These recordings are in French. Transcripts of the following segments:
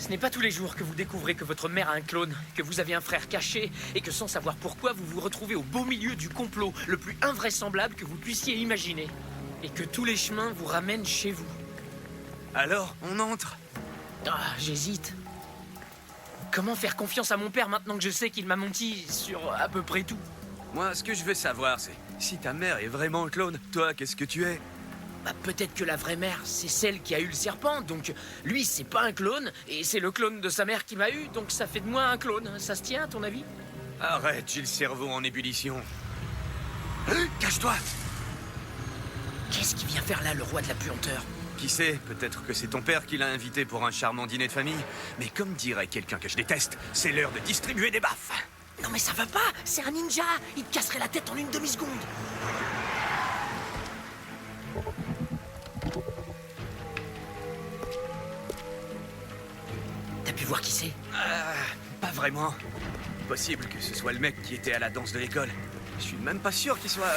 Ce n'est pas tous les jours que vous découvrez que votre mère a un clone, que vous avez un frère caché, et que sans savoir pourquoi, vous vous retrouvez au beau milieu du complot le plus invraisemblable que vous puissiez imaginer. Et que tous les chemins vous ramènent chez vous. Alors, on entre? Ah, j'hésite. Comment faire confiance à mon père maintenant que je sais qu'il m'a menti sur à peu près tout? Moi, ce que je veux savoir, c'est si ta mère est vraiment un clone, toi, qu'est-ce que tu es? Bah, peut-être que la vraie mère, c'est celle qui a eu le serpent, donc lui, c'est pas un clone, et c'est le clone de sa mère qui m'a eu, donc ça fait de moi un clone. Ça se tient, à ton avis? Arrête, j'ai le cerveau en ébullition. Cache-toi! Qu'est-ce qui vient faire là, le roi de la puanteur? Qui sait, peut-être que c'est ton père qui l'a invité pour un charmant dîner de famille. Mais comme dirait quelqu'un que je déteste, c'est l'heure de distribuer des baffes. Non mais ça va pas, c'est un ninja. Il te casserait la tête en une demi-seconde. T'as pu voir qui c'est? Pas vraiment. Possible que ce soit le mec qui était à la danse de l'école. Je suis même pas sûr qu'il soit...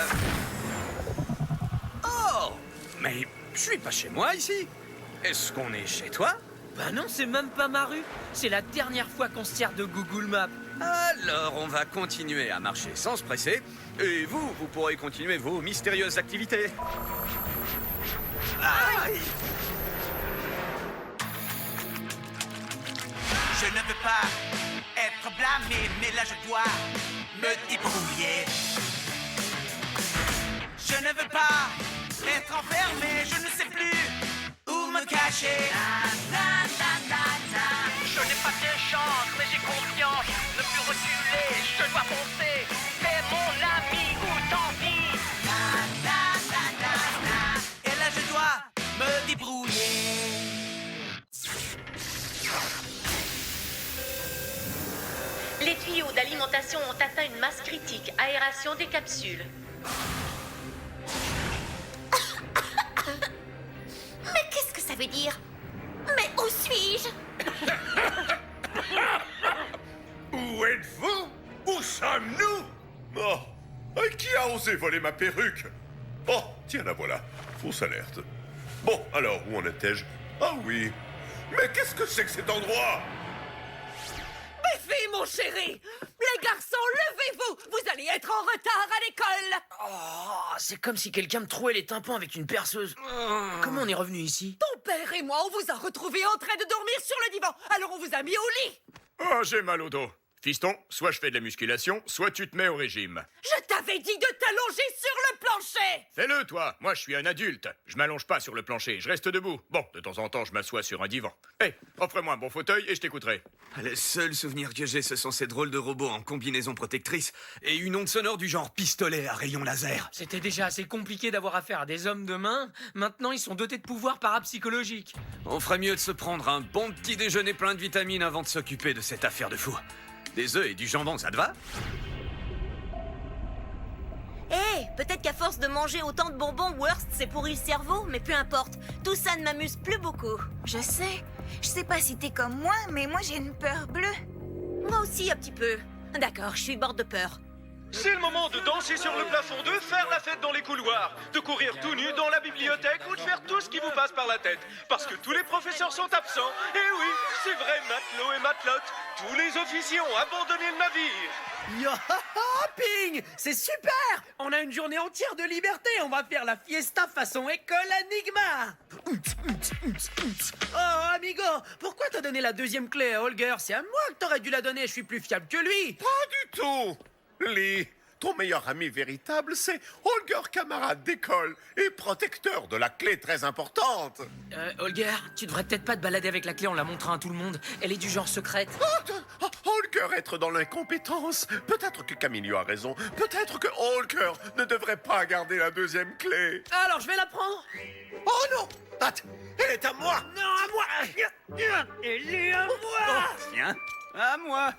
Oh! Mais je suis pas chez moi ici. Est-ce qu'on est chez toi? Bah non, c'est même pas ma rue. C'est la dernière fois qu'on se sert de Google Maps. Alors, on va continuer à marcher sans se presser. Et vous pourrez continuer vos mystérieuses activités. Aïe! Je ne veux pas être blâmé, mais là je dois me débrouiller. Je ne veux pas être enfermé, je ne sais plus où me cacher. Je n'ai pas de chance, mais j'ai confiance. Ne plus reculer, je dois foncer. C'est mon ami ou tant pis. Et là je dois me débrouiller. Les tuyaux d'alimentation ont atteint une masse critique. Aération des capsules. Mais qu'est-ce que ça veut dire? Mais où suis-je? Où êtes-vous? Où sommes-nous? Oh, qui a osé voler ma perruque? Oh, tiens, la voilà. Fausse alerte. Bon, alors, où en étais-je? Ah oui. Mais qu'est-ce que c'est que cet endroit? Biffy, mon chéri! Les garçons, levez-vous! Vous allez être en retard à l'école! Oh, c'est comme si quelqu'un me trouait les tympans avec une perceuse. Comment on est revenu ici? Ton père et moi, on vous a retrouvés en train de dormir sur le divan, alors on vous a mis au lit! Oh, j'ai mal au dos. Fiston, soit je fais de la musculation, soit tu te mets au régime. Je t'avais dit de t'allonger sur le plancher! Fais-le, toi. Moi, je suis un adulte. Je m'allonge pas sur le plancher, je reste debout. Bon, de temps en temps, je m'assois sur un divan. Hé, offre-moi un bon fauteuil et je t'écouterai. Le seul souvenir que j'ai, ce sont ces drôles de robots en combinaison protectrice et une onde sonore du genre pistolet à rayon laser. C'était déjà assez compliqué d'avoir affaire à des hommes de main. Maintenant, ils sont dotés de pouvoirs parapsychologiques. On ferait mieux de se prendre un bon petit déjeuner plein de vitamines avant de s'occuper de cette affaire de fou. Des œufs et du jambon, ça te va? Peut-être qu'à force de manger autant de bonbons, Worst s'est pourri le cerveau, mais peu importe. Tout ça ne m'amuse plus beaucoup. Je sais pas si t'es comme moi, mais moi j'ai une peur bleue. Moi aussi, un petit peu. D'accord, je suis morte de peur. C'est le moment de danser sur le plafond, de faire la fête dans les couloirs, de courir tout nu dans la bibliothèque ou de faire tout ce qui vous passe par la tête. Parce que tous les professeurs sont absents. Et oui, c'est vrai, matelot et matelote. Tous les officiers ont abandonné le navire. Yo, ping! C'est super! On a une journée entière de liberté. On va faire la fiesta façon école Enigma. Oh, amigo, pourquoi t'as donné la deuxième clé à Holger? C'est à moi que t'aurais dû la donner. Je suis plus fiable que lui. Pas du tout. Lee, ton meilleur ami véritable, c'est Holger, camarade d'école et protecteur de la clé très importante. Holger, tu devrais peut-être pas te balader avec la clé en la montrant à tout le monde. Elle est du genre secrète. Holger être dans l'incompétence. Peut-être que Camillo a raison. Peut-être que Holger ne devrait pas garder la deuxième clé. Alors, je vais la prendre. Oh non! Attends, elle est à moi! Non, à moi. Elle est à moi. Tiens, à moi.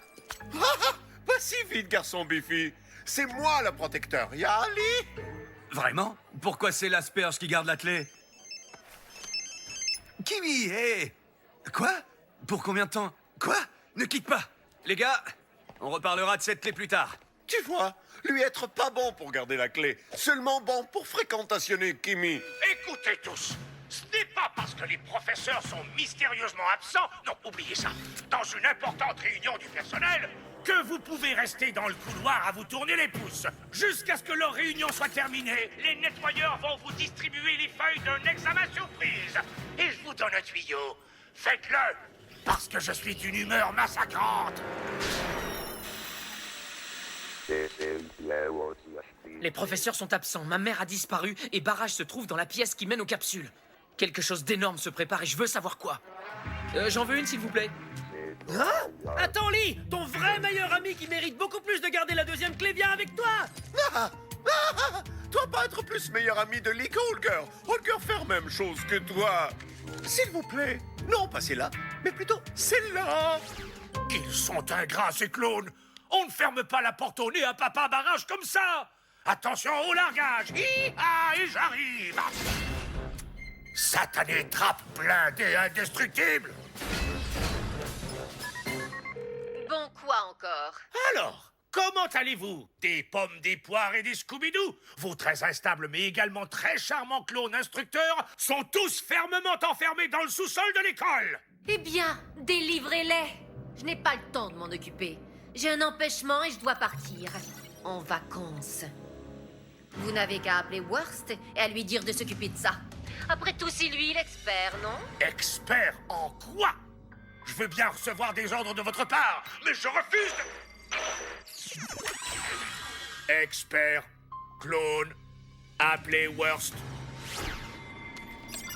Pas si vite, garçon Biffy. C'est moi le protecteur, y'a Ali? Vraiment? Pourquoi c'est l'asperge qui garde la clé? Kimi, hé! Quoi? Pour combien de temps? Quoi? Ne quitte pas! Les gars, on reparlera de cette clé plus tard. Tu vois, lui être pas bon pour garder la clé, seulement bon pour fréquentationner Kimi. Écoutez tous, ce n'est pas parce que les professeurs sont mystérieusement absents, non, oubliez ça, dans une importante réunion du personnel, que vous pouvez rester dans le couloir à vous tourner les pouces. Jusqu'à ce que leur réunion soit terminée, les nettoyeurs vont vous distribuer les feuilles d'un examen surprise. Et je vous donne un tuyau. Faites-le, parce que je suis d'une humeur massacrante. Les professeurs sont absents, ma mère a disparu et Barrage se trouve dans la pièce qui mène aux capsules. Quelque chose d'énorme se prépare et je veux savoir quoi. J'en veux une, s'il vous plaît. Hein? Attends, Lee! Ton vrai meilleur ami qui mérite beaucoup plus de garder la deuxième clé vient avec toi! Toi pas être plus meilleur ami de Lee qu'Holger. Holger fait la même chose que toi. S'il vous plaît, non pas celle-là, mais plutôt celle-là. Ils sont ingrats, ces clones. On ne ferme pas la porte au nez à Papa Barrage comme ça. Attention au largage. Hi-ha, et j'arrive. Satané trappe blindé indestructible. Bon, quoi encore? Alors, comment allez-vous? Des pommes, des poires et des Scooby-Doo? Vos très instables mais également très charmants clones instructeurs sont tous fermement enfermés dans le sous-sol de l'école. Eh bien, délivrez-les. Je n'ai pas le temps de m'en occuper. J'ai un empêchement et je dois partir. En vacances. Vous n'avez qu'à appeler Worst et à lui dire de s'occuper de ça. Après tout, c'est lui l'expert, non? Expert en quoi? Je veux bien recevoir des ordres de votre part, mais je refuse de... Expert, clone, appelez Worst.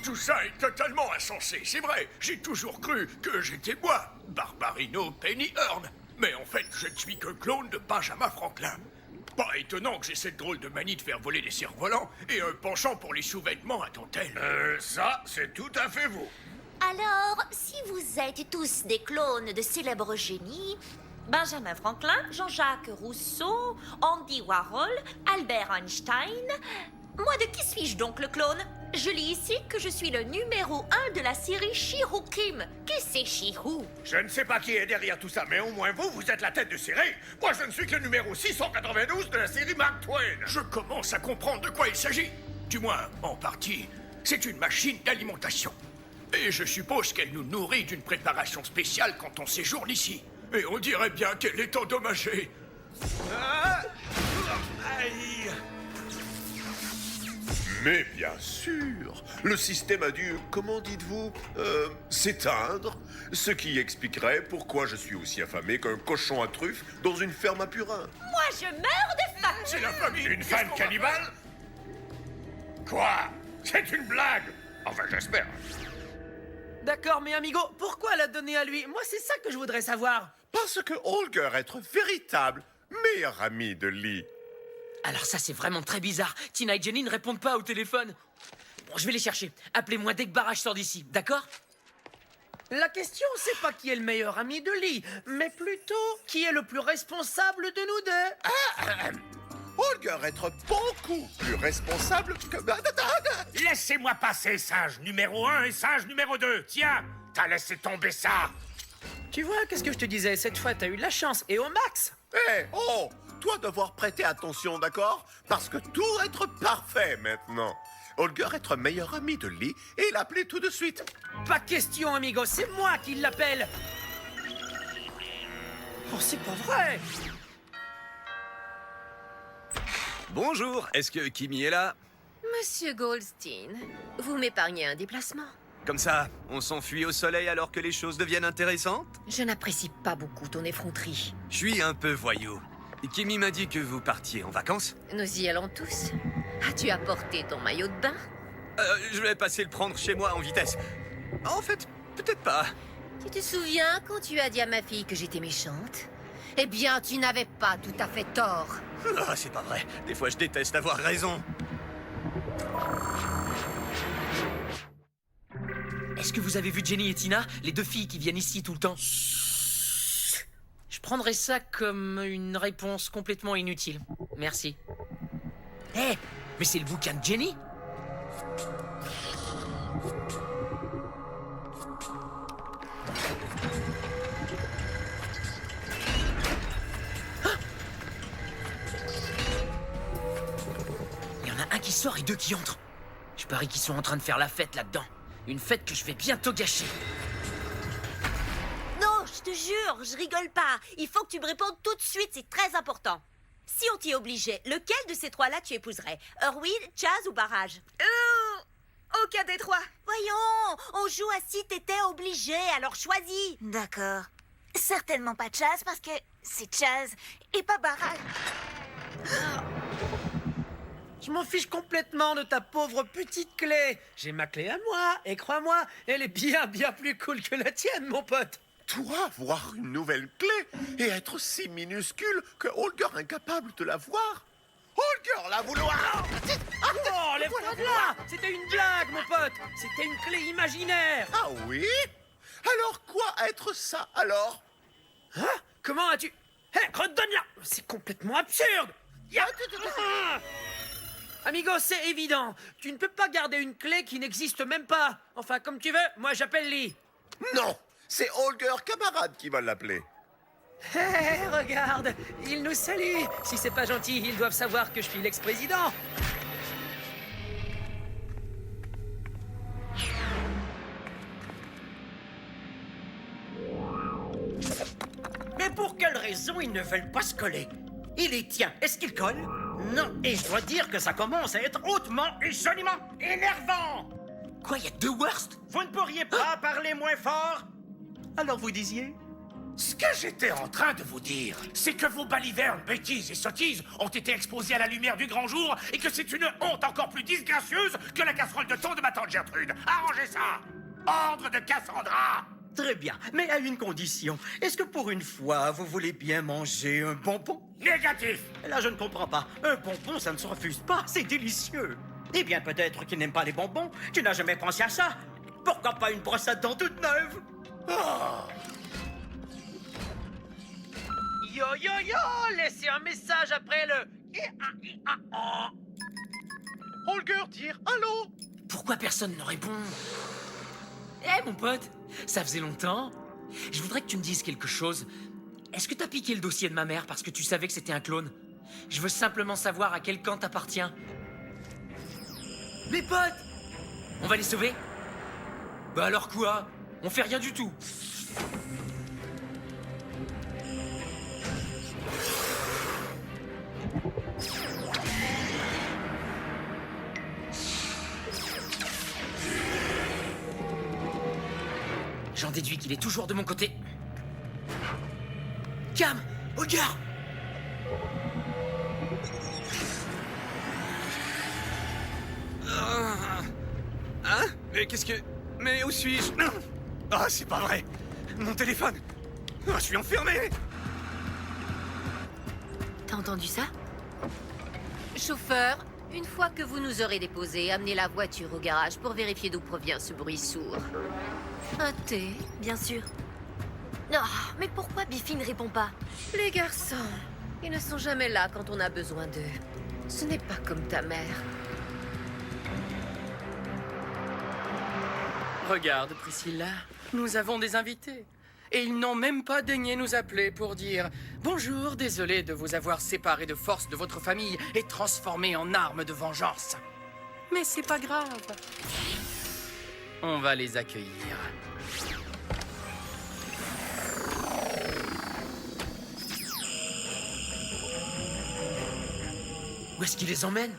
Tout ça est totalement insensé, c'est vrai. J'ai toujours cru que j'étais moi, Barbarino Pennyhorn. Mais en fait, je ne suis que clone de Benjamin Franklin. Pas étonnant que j'ai cette drôle de manie de faire voler des cerfs-volants et un penchant pour les sous-vêtements à dentelle. Ça, c'est tout à fait vous. Alors, si vous êtes tous des clones de célèbres génies, Benjamin Franklin, Jean-Jacques Rousseau, Andy Warhol, Albert Einstein, moi de qui suis-je donc le clone? Je lis ici que je suis le numéro 1 de la série She-Who Kim. Qui c'est She-Who? Je ne sais pas qui est derrière tout ça, mais au moins vous êtes la tête de série. Moi, je ne suis que le numéro 692 de la série Mark Twain. Je commence à comprendre de quoi il s'agit. Du moins, en partie. C'est une machine d'alimentation. Et je suppose qu'elle nous nourrit d'une préparation spéciale quand on séjourne ici. Et on dirait bien qu'elle est endommagée. Aïe. Mais bien sûr, le système a dû, comment dites-vous, s'éteindre. Ce qui expliquerait pourquoi je suis aussi affamé qu'un cochon à truffes dans une ferme à purin. Moi, je meurs de faim. C'est la famille. Une fan cannibale? Quoi? C'est une blague? Enfin, j'espère. D'accord, mais amigo, pourquoi la donner à lui? Moi, c'est ça que je voudrais savoir. Parce que Holger est un véritable meilleur ami de Lee. Alors ça, c'est vraiment très bizarre. Tina et Jenny ne répondent pas au téléphone. Bon, je vais les chercher. Appelez-moi dès que Barrage sort d'ici, d'accord? La question, c'est pas qui est le meilleur ami de Lee, mais plutôt qui est le plus responsable de nous deux. Holger est beaucoup plus responsable que... Laissez-moi passer, singe numéro 1 et singe numéro 2. Tiens, t'as laissé tomber ça. Tu vois, qu'est-ce que je te disais? Cette fois, t'as eu de la chance, et au max. Hé, oh, toi devoir prêter attention, d'accord? Parce que tout va être parfait maintenant. Holger est un meilleur ami de Lee et l'appelait tout de suite. Pas question, amigo, c'est moi qui l'appelle. Oh, c'est pas vrai. Bonjour, est-ce que Kimi est là? Monsieur Goldstein, vous m'épargnez un déplacement. Comme ça, on s'enfuit au soleil alors que les choses deviennent intéressantes? Je n'apprécie pas beaucoup ton effronterie. Je suis un peu voyou. Kimi m'a dit que vous partiez en vacances. Nous y allons tous. As-tu apporté ton maillot de bain? Je vais passer le prendre chez moi en vitesse. En fait, peut-être pas. Tu te souviens quand tu as dit à ma fille que j'étais méchante? Eh bien, tu n'avais pas tout à fait tort. Ah, c'est pas vrai. Des fois, je déteste avoir raison. Est-ce que vous avez vu Jenny et Tina, les deux filles qui viennent ici tout le temps? Je prendrais ça comme une réponse complètement inutile. Merci. Hé, mais c'est le bouquin de Jenny? Il y en a un qui sort et deux qui entrent. Je parie qu'ils sont en train de faire la fête là-dedans. Une fête que je vais bientôt gâcher. Non, je te jure, je rigole pas. Il faut que tu me répondes tout de suite, c'est très important. Si on t'y obligeait, lequel de ces trois-là tu épouserais? Hurwin, Chaz ou Barrage? Aucun des trois. Voyons, on joue à si t'étais obligé, alors choisis. D'accord. Certainement pas Chaz parce que c'est Chaz et pas Barrage. Je m'en fiche complètement de ta pauvre petite clé. J'ai ma clé à moi, et crois-moi, elle est bien plus cool que la tienne, mon pote. Toi, voir une nouvelle clé et être si minuscule que Holger est incapable de la voir. Holger, la vouloir. Oh, lève-toi de là. C'était une blague, mon pote. C'était une clé imaginaire. Ah oui? Alors quoi être ça, alors? Hein? Comment as-tu... Hé, redonne-la. C'est complètement absurde. Amigo, c'est évident. Tu ne peux pas garder une clé qui n'existe même pas. Enfin, comme tu veux, moi j'appelle Lee. Non, c'est Holger camarade qui va l'appeler. Hé, regarde, il nous salue. Si c'est pas gentil, ils doivent savoir que je suis l'ex-président. Mais pour quelle raison ils ne veulent pas se coller? Il est tient. Est-ce qu'il colle? Non. Et je dois dire que ça commence à être hautement et joliment énervant. Quoi, y a deux Worst? Vous ne pourriez pas parler moins fort? Alors vous disiez? Ce que j'étais en train de vous dire, c'est que vos balivernes, bêtises et sottises ont été exposées à la lumière du grand jour et que c'est une honte encore plus disgracieuse que la casserole de thon de ma tante Gertrude. Arrangez ça! Ordre de Cassandra! Très bien, mais à une condition. Est-ce que pour une fois, vous voulez bien manger un bonbon? Négatif! Là, je ne comprends pas. Un bonbon, ça ne se refuse pas. C'est délicieux. Eh bien, peut-être qu'il n'aime pas les bonbons. Tu n'as jamais pensé à ça? Pourquoi pas une brosse à dents toute neuve? Oh. Yo, yo, yo! Laissez un message après le... Holger tire, allô? Pourquoi personne ne répond? Eh, mon pote, ça faisait longtemps. Je voudrais que tu me dises quelque chose. Est-ce que t'as piqué le dossier de ma mère parce que tu savais que c'était un clone? Je veux simplement savoir à quel camp t'appartiens. Mes potes! On va les sauver? Bah alors quoi? On fait rien du tout. J'en déduis qu'il est toujours de mon côté. Cam! Regarde! Hein? Mais qu'est-ce que... Mais où suis-je? Ah, c'est pas vrai! Mon téléphone! Ah, je suis enfermé! T'as entendu ça? Chauffeur, une fois que vous nous aurez déposés, amenez la voiture au garage pour vérifier d'où provient ce bruit sourd. Un thé, bien sûr. Oh, mais pourquoi Biffy ne répond pas? Les garçons, ils ne sont jamais là quand on a besoin d'eux. Ce n'est pas comme ta mère. Regarde, Priscilla, nous avons des invités. Et ils n'ont même pas daigné nous appeler pour dire « Bonjour, désolé de vous avoir séparés de force de votre famille et transformés en arme de vengeance. » Mais c'est pas grave. On va les accueillir. Où est-ce qu'il les emmène?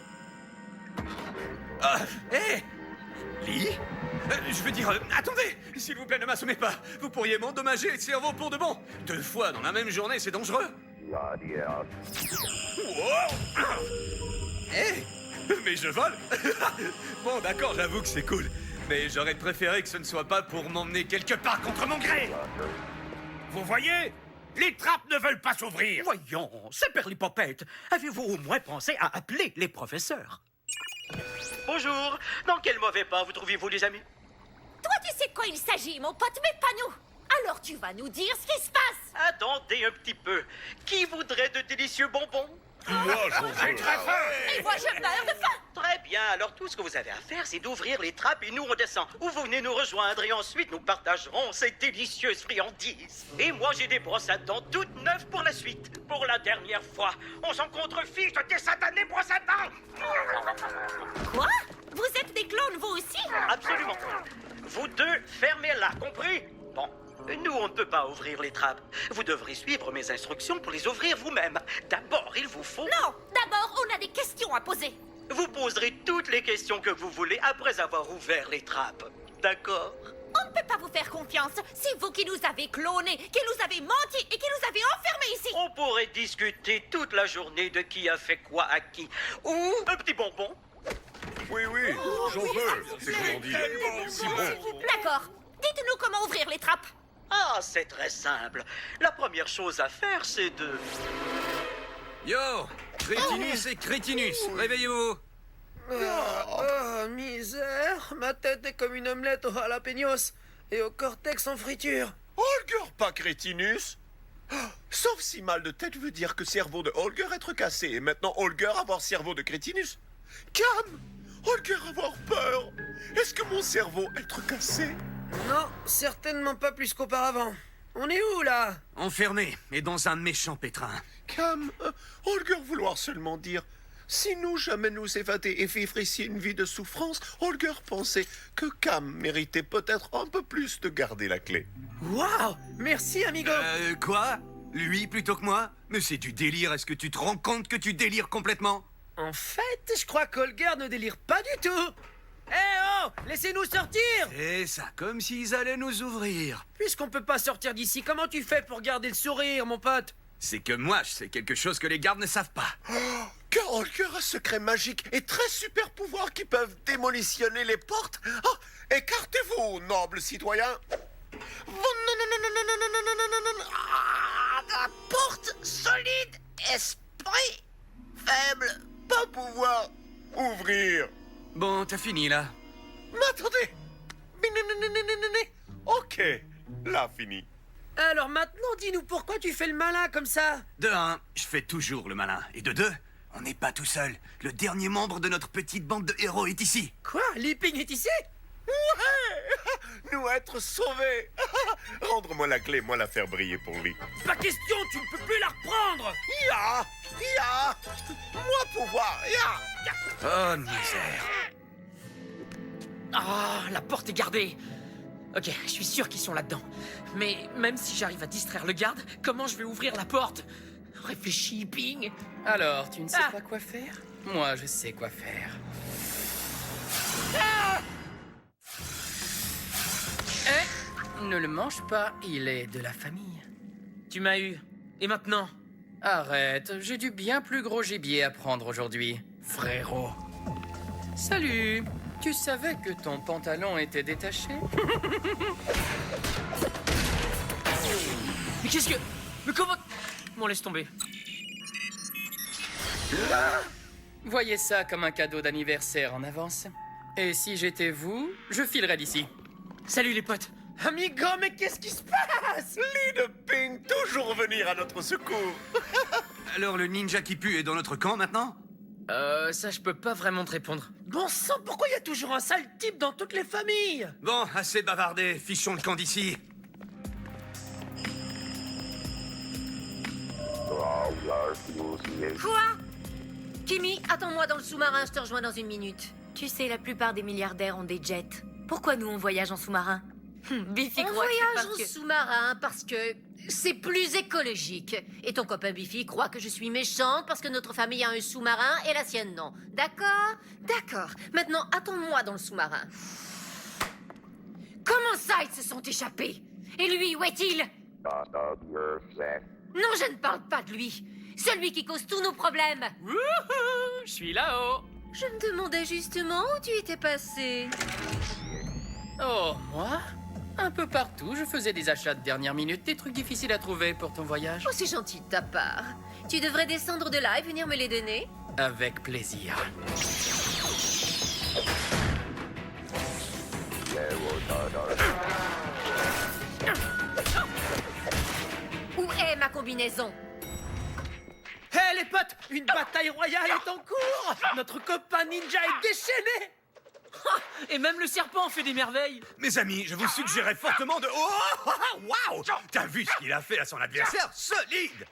Ah, hé! Lee? Je veux dire, attendez! S'il vous plaît, ne m'assommez pas! Vous pourriez m'endommager le cerveau pour de bon! 2 fois dans la même journée, c'est dangereux! Wow! Hé! Mais je vole! Bon, d'accord, j'avoue que c'est cool. Mais j'aurais préféré que ce ne soit pas pour m'emmener quelque part contre mon gré! Vous voyez? Les trappes ne veulent pas s'ouvrir! Voyons, c'est Perlipopette. Avez-vous au moins pensé à appeler les professeurs? Bonjour. Dans quel mauvais pas vous trouviez-vous, les amis? Toi, tu sais de quoi il s'agit, mon pote, mais pas nous. Alors tu vas nous dire ce qui se passe. Attendez un petit peu. Qui voudrait de délicieux bonbons? Moi, j'en veux. J'ai très faim! Et moi, je meurs de faim. Très bien, alors tout ce que vous avez à faire, c'est d'ouvrir les trappes et nous on descend. Ou vous venez nous rejoindre et ensuite nous partagerons ces délicieuses friandises. Et moi j'ai des brosses à dents toutes neuves pour la suite. Pour la dernière fois, on s'en contrefiche de tes satanées brosses à dents. Quoi? Vous êtes des clones, vous aussi? Absolument. Vous deux, fermez-la, compris? Bon, nous, on ne peut pas ouvrir les trappes. Vous devrez suivre mes instructions pour les ouvrir vous-même. D'abord, il vous faut... Non, d'abord, on a des questions à poser. Vous poserez toutes les questions que vous voulez après avoir ouvert les trappes. D'accord? On ne peut pas vous faire confiance. C'est vous qui nous avez clonés, qui nous avez menti et qui nous avez enfermés ici. On pourrait discuter toute la journée de qui a fait quoi à qui. Ou un petit bonbon. Oui, oui, j'en veux. C'est comment dire. Si bon. D'accord. Dites-nous comment ouvrir les trappes. Ah, c'est très simple. La première chose à faire, c'est de... Yo, Crétinus et Crétinus, réveillez-vous. Oh, misère. Ma tête est comme une omelette au jalapenos et au cortex en friture. Holger, pas Crétinus. Sauf si mal de tête veut dire que cerveau de Holger être cassé et maintenant Holger avoir cerveau de Crétinus. Cam, Holger avoir peur. Est-ce que mon cerveau être cassé? Non, certainement pas plus qu'auparavant. On est où, là? Enfermé et dans un méchant pétrin. Cam, Holger vouloir seulement dire... Si nous jamais nous évader et vivre ici une vie de souffrance, Holger pensait que Cam méritait peut-être un peu plus de garder la clé. Waouh! Merci, amigo! Quoi? Lui plutôt que moi? Mais c'est du délire, est-ce que tu te rends compte que tu délires complètement? En fait, je crois qu'Holger ne délire pas du tout. Eh oh! Laissez-nous sortir! C'est ça, comme s'ils allaient nous ouvrir. Puisqu'on peut pas sortir d'ici, comment tu fais pour garder le sourire, mon pote? C'est que moi, je sais quelque chose que les gardes ne savent pas. Car Holger a secret magique et très super pouvoirs qui peuvent démolitionner les portes. Ah, écartez-vous, nobles citoyens. La porte solide, esprit faible, pas pouvoir ouvrir. Bon, t'as fini là. Mais attendez. Ok, là fini. Alors maintenant, dis-nous pourquoi tu fais le malin comme ça? De un, je fais toujours le malin. Et de deux, on n'est pas tout seul. Le dernier membre de notre petite bande de héros est ici. Quoi? Lipping est ici? Ouais. Nous être sauvés. Rendre-moi la clé, moi la faire briller pour lui. Pas question, tu ne peux plus la reprendre. Ya. Moi pouvoir, ya. Oh, misère. Ah, la porte est gardée. Ok, je suis sûr qu'ils sont là-dedans. Mais même si j'arrive à distraire le garde, comment je vais ouvrir la porte? Réfléchis, Ping. Alors, tu ne sais pas quoi faire? Moi, je sais quoi faire. Ne le mange pas, il est de la famille. Tu m'as eu. Et maintenant? Arrête, j'ai du bien plus gros gibier à prendre aujourd'hui, frérot. Salut! Tu savais que ton pantalon était détaché? Mais qu'est-ce que... Mais comment... Bon, laisse tomber. Voyez ça comme un cadeau d'anniversaire en avance. Et si j'étais vous, je filerais d'ici. Salut les potes. Amigo, mais qu'est-ce qui se passe? Lee de Ping, toujours venir à notre secours. Alors le ninja qui pue est dans notre camp maintenant? Ça je peux pas vraiment te répondre. Bon sang, pourquoi il y a toujours un sale type dans toutes les familles? Bon, assez bavardé, fichons le camp d'ici. Quoi? Kimi, attends-moi dans le sous-marin, je te rejoins dans une minute. Tu sais, la plupart des milliardaires ont des jets. Pourquoi nous, on voyage en sous-marin? Biffy croit que c'est parce que... sous-marin parce que c'est plus écologique. Et ton copain Biffy croit que je suis méchante parce que notre famille a un sous-marin et la sienne non. D'accord? D'accord. Maintenant, attends-moi dans le sous-marin. Comment ça, ils se sont échappés? Et lui, où est-il? Non, je ne parle pas de lui. Celui qui cause tous nos problèmes. Wouhou, je suis là-haut. Je me demandais justement où tu étais passé. Oh, moi? Un peu partout, je faisais des achats de dernière minute, des trucs difficiles à trouver pour ton voyage. Oh, c'est gentil de ta part. Tu devrais descendre de là et venir me les donner. Avec plaisir. Où est ma combinaison? Hé les potes, une bataille royale est en cours. Notre copain ninja est déchaîné. Et même le serpent fait des merveilles. Mes amis, je vous suggérais fortement de... Oh, waouh! T'as vu ce qu'il a fait à son adversaire? Solide!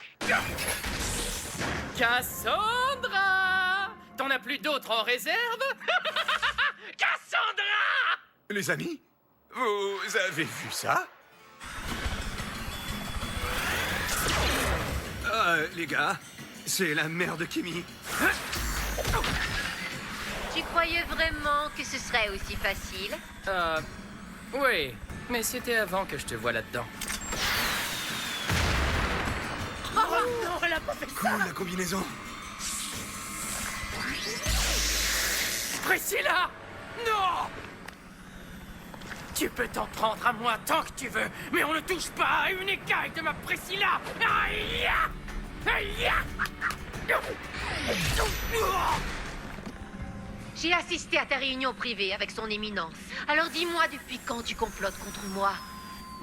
Cassandra! T'en as plus d'autres en réserve? Cassandra! Les amis, Vous avez vu ça? Les gars, c'est la mère de Kimi. Tu croyais vraiment que ce serait aussi facile? Oui, mais c'était avant que je te voie là-dedans. Oh non, elle a pas fait ça! Cool, la combinaison. Priscilla! Non! Tu peux t'en prendre à moi tant que tu veux, mais on ne touche pas à une écaille de ma Priscilla! Aïe! Aïe! J'ai assisté à ta réunion privée avec son éminence. Alors dis-moi depuis quand tu complotes contre moi?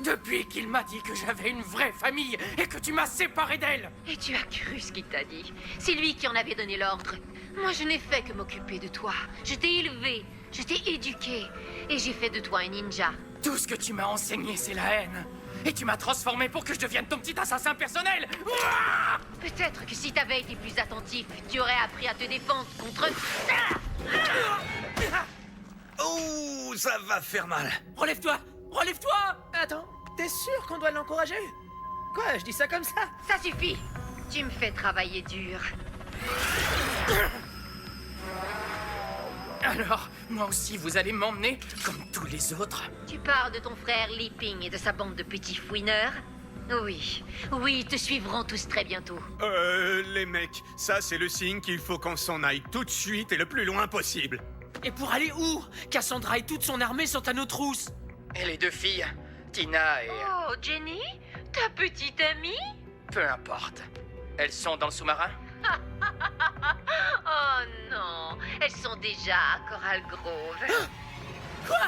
Depuis qu'il m'a dit que j'avais une vraie famille et que tu m'as séparé d'elle! Et tu as cru ce qu'il t'a dit. C'est lui qui en avait donné l'ordre. Moi, je n'ai fait que m'occuper de toi. Je t'ai élevé, je t'ai éduqué, et j'ai fait de toi un ninja. Tout ce que tu m'as enseigné, c'est la haine. Et tu m'as transformé pour que je devienne ton petit assassin personnel. Ouah! Peut-être que si t'avais été plus attentif, tu aurais appris à te défendre contre... Oh, ça va faire mal. Relève-toi! Relève-toi! Attends, t'es sûr qu'on doit l'encourager? Quoi, je dis ça comme ça? Ça suffit. Tu me fais travailler dur. Alors, moi aussi, vous allez m'emmener comme tous les autres? Tu parles de ton frère Li Ping et de sa bande de petits fouineurs? Oui, oui, ils te suivront tous très bientôt. Les mecs, ça c'est le signe qu'il faut qu'on s'en aille tout de suite et le plus loin possible. Et pour aller où? Cassandra et toute son armée sont à nos trousses. Et les deux filles, Tina et... Oh, Jenny? Ta petite amie? Peu importe. Elles sont dans le sous-marin? Oh non, elles sont déjà à Coral Grove. Quoi?